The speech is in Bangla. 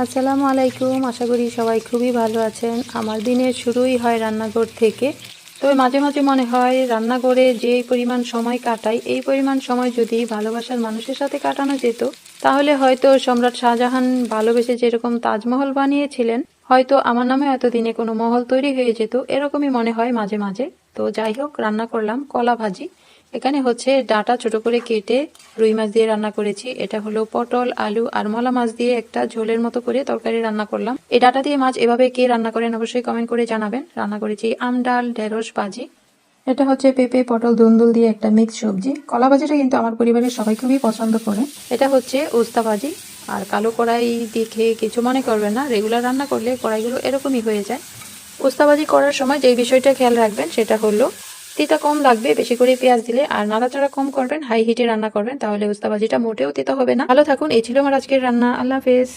আসসালামু আলাইকুম। আশা করি সবাই খুবই ভালো আছেন। আমার দিনের শুরুই হয় রান্নাঘর থেকে। তবে মাঝে মাঝে মনে হয় রান্নাঘরে যে পরিমাণ সময় কাটাই, এই পরিমাণ সময় যদি ভালোবাসার মানুষের সাথে কাটানো যেত, তাহলে হয়তো সম্রাট শাহজাহান ভালোবেসে যেরকম তাজমহল বানিয়েছিলেন, হয়তো আমার নামে এতদিনে কোনো মহল তৈরি হয়ে যেত, এরকমই মনে হয় মাঝে মাঝে। তো যাই হোক, রান্না করলাম কলা ভাজি। এখানে হচ্ছে ডাটা ছোট করে কেটে রুই মাছ দিয়ে রান্না করেছি। এটা হলো পটল, আলু আর মলা মাছ দিয়ে একটা ঝোলের মতো করে তরকারি রান্না করলাম। এই ডাটা দিয়ে মাছ এভাবে কে রান্না করেন অবশ্যই কমেন্ট করে জানাবেন। রান্না করেছি আম ডাল, ঢেঁড়স ভাজি। এটা হচ্ছে পেঁপে পটল দুন্দুল দিয়ে একটা মিক্স সবজি। কলা ভাজিটা কিন্তু আমার পরিবারের সবাই খুবই পছন্দ করে। এটা হচ্ছে উস্তা ভাজি। আর কালো কড়াই দেখে কিছু মনে করবেন না, রেগুলার রান্না করলে কড়াইগুলো এরকমই হয়ে যায়। উস্তা ভাজি করার সময় যে বিষয়টা খেয়াল রাখবেন সেটা হলো তিতা কম লাগবে বেশি করে পেঁয়াজ দিলে, আর নাড়াচাড়া কম করবেন, হাই হিটে রান্না করবেন, তাহলে উস্তা ভাজিটা মোটেও তিতা হবে না। ভালো থাকুন, এই ছিল আমার আজকের রান্না। আল্লাহ হাফেজ।